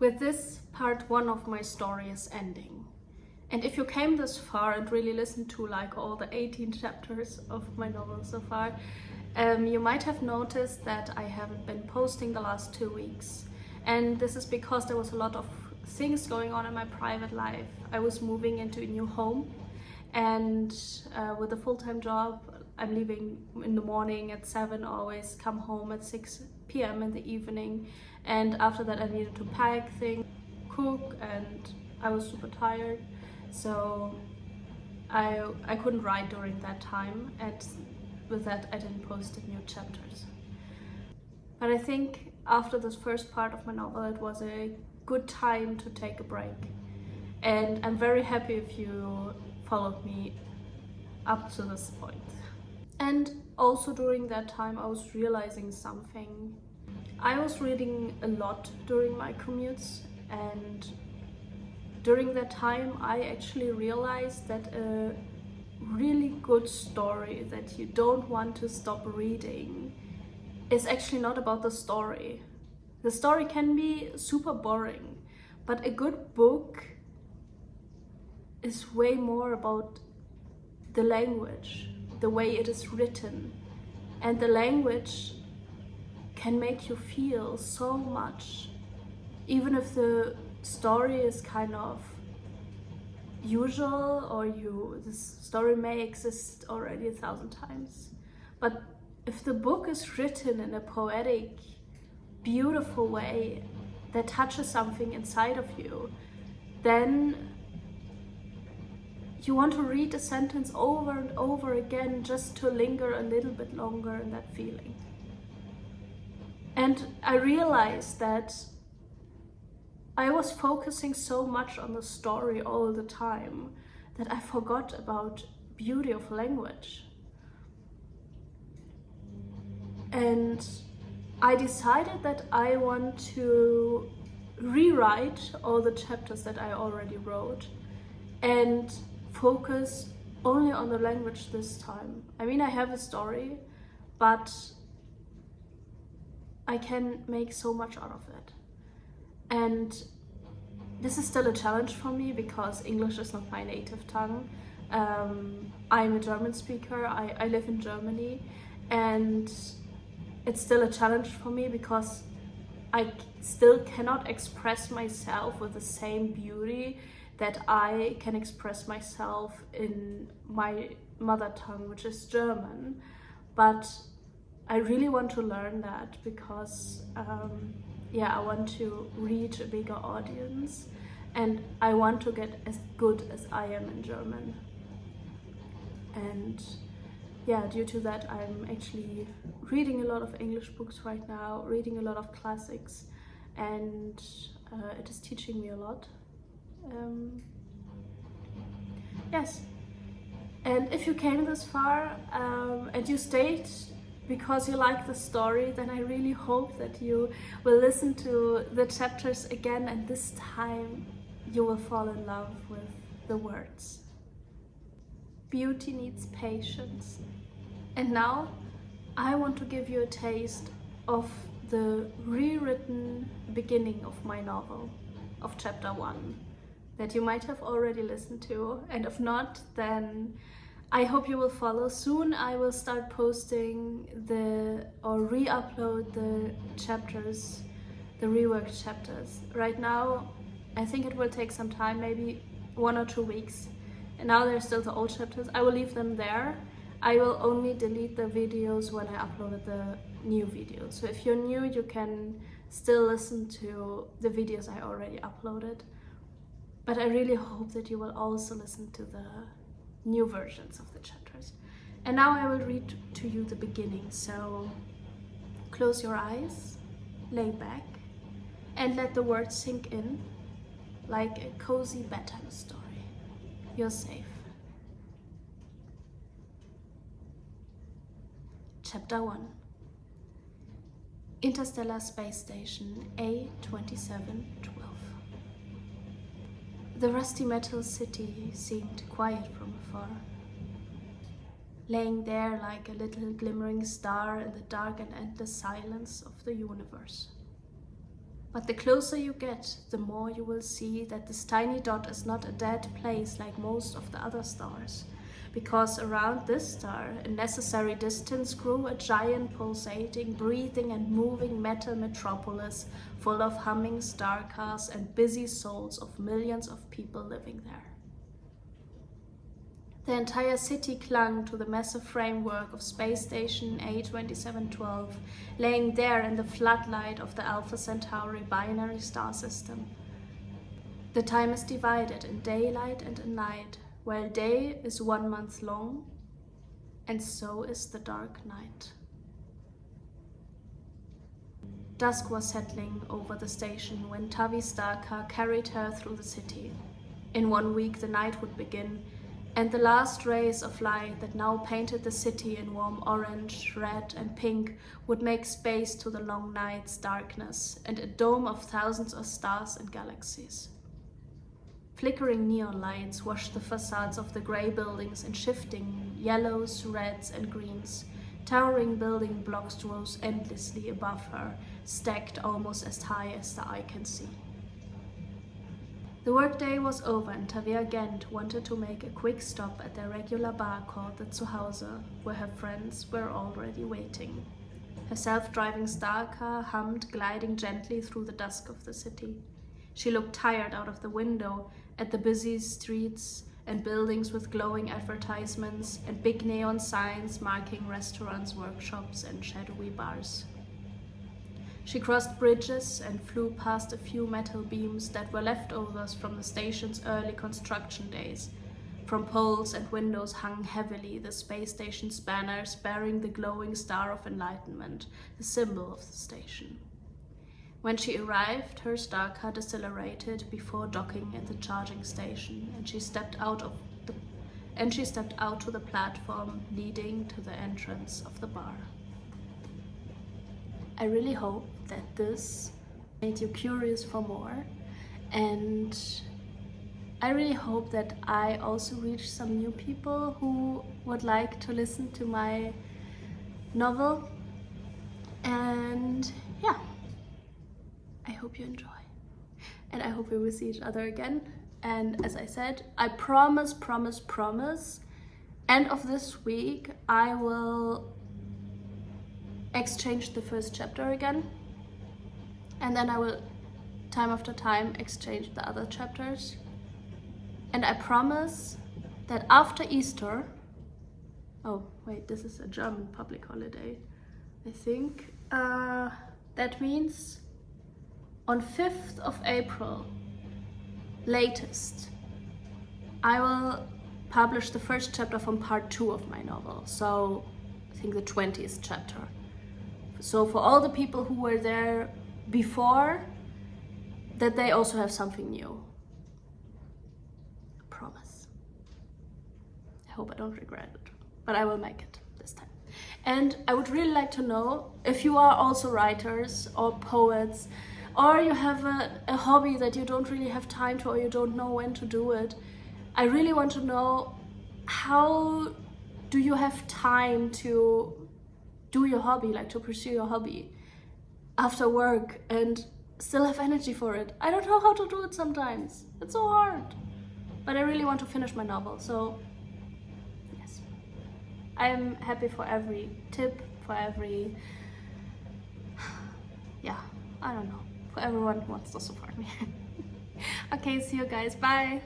With this, part 1 of my story is ending. And if you came this far and really listened to like all the 18 chapters of my novel so far, you might have noticed that I haven't been posting the last 2 weeks. And this is because there was a lot of things going on in my private life. I was moving into a new home, and with a full-time job, I'm leaving in the morning at 7, always come home at 6 p.m. in the evening. And after that I needed to pack things, cook, and I was super tired. So I couldn't write during that time, and with that I didn't post the new chapters. But I think after this first part of my novel, it was a good time to take a break. And I'm very happy if you followed me up to this point. And also during that time I was realizing something. I was reading a lot during my commutes, and during that time I actually realized that a really good story that you don't want to stop reading is actually not about the story. The story can be super boring, but a good book is way more about the language, the way it is written. And the language can make you feel so much, even if the story is kind of usual, or this story may exist already 1,000 times. But if the book is written in a poetic, beautiful way that touches something inside of you, then you want to read a sentence over and over again just to linger a little bit longer in that feeling. And I realized that I was focusing so much on the story all the time that I forgot about beauty of language. And I decided that I want to rewrite all the chapters that I already wrote and focus only on the language this time. I mean, I have a story, but I can make so much out of it. And this is still a challenge for me because English is not my native tongue. I'm a German speaker, I live in Germany, and it's still a challenge for me because I still cannot express myself with the same beauty that I can express myself in my mother tongue, which is German. But I really want to learn that because I want to reach a bigger audience, and I want to get as good as I am in German. And yeah, due to that I'm actually reading a lot of English books right now, reading a lot of classics, and it is teaching me a lot. Yes, and if you came this far and you stayed because you like the story, then I really hope that you will listen to the chapters again, and this time you will fall in love with the words. Beauty needs patience. And now I want to give you a taste of the rewritten beginning of my novel, of chapter 1, that you might have already listened to, and if not, then I hope you will follow. Soon I will start posting or re-upload the chapters, the reworked chapters. Right now I think it will take some time, maybe 1 or 2 weeks. And now there's still the old chapters. I will leave them there. I will only delete the videos when I uploaded the new videos. So if you're new, you can still listen to the videos I already uploaded. But I really hope that you will also listen to the new versions of the chapters. And now I will read to you the beginning. So close your eyes, lay back, and let the words sink in like a cozy bedtime story. You're safe. Chapter 1. Interstellar Space Station A2712. The rusty metal city seemed quiet from afar, laying there like a little glimmering star in the dark and endless silence of the universe. But the closer you get, the more you will see that this tiny dot is not a dead place like most of the other stars, because around this star, in necessary distance, grew a giant pulsating, breathing and moving metal metropolis full of humming star cars and busy souls of millions of people living there. The entire city clung to the massive framework of space station A2712, laying there in the floodlight of the Alpha Centauri binary star system. The time is divided in daylight and in night, while day is 1 month long, and so is the dark night. Dusk was settling over the station when Tavi Starcar carried her through the city. In 1 week the night would begin, and the last rays of light that now painted the city in warm orange, red and pink would make space to the long night's darkness and a dome of thousands of stars and galaxies. Flickering neon lights washed the facades of the grey buildings in shifting yellows, reds and greens. Towering building blocks rose endlessly above her, stacked almost as high as the eye can see. The workday was over and Tavia Gent wanted to make a quick stop at their regular bar called the Zuhause, where her friends were already waiting. Her self-driving star car hummed, gliding gently through the dusk of the city. She looked tired out of the window at the busy streets and buildings with glowing advertisements and big neon signs marking restaurants, workshops and shadowy bars. She crossed bridges and flew past a few metal beams that were leftovers from the station's early construction days. From poles and windows hung heavily the space station's banners bearing the glowing Star of Enlightenment, the symbol of the station. When she arrived, her star car decelerated before docking at the charging station, and she stepped out to the platform leading to the entrance of the bar. I really hope that this made you curious for more, and I really hope that I also reach some new people who would like to listen to my novel. And yeah, I hope you enjoy, and I hope we will see each other again. And as I said, I promise, end of this week I will exchange the first chapter again, and then I will time after time exchange the other chapters. And I promise that after Easter, oh wait, this is a German public holiday, I think, that means on 5th of April latest I will publish the first chapter from part 2 of my novel, so I think the 20th chapter. So for all the people who were there before, that they also have something new. I promise. I hope I don't regret it, but I will make it this time. And I would really like to know if you are also writers or poets, or you have a hobby that you don't really have time to, or you don't know when to do it. I really want to know, how do you have time to do your hobby, like to pursue your hobby after work and still have energy for it? I don't know how to do it sometimes. It's so hard. But I really want to finish my novel, so yes. I'm happy for every tip, for every, yeah, I don't know, for everyone who wants to support me. Okay, see you guys, bye.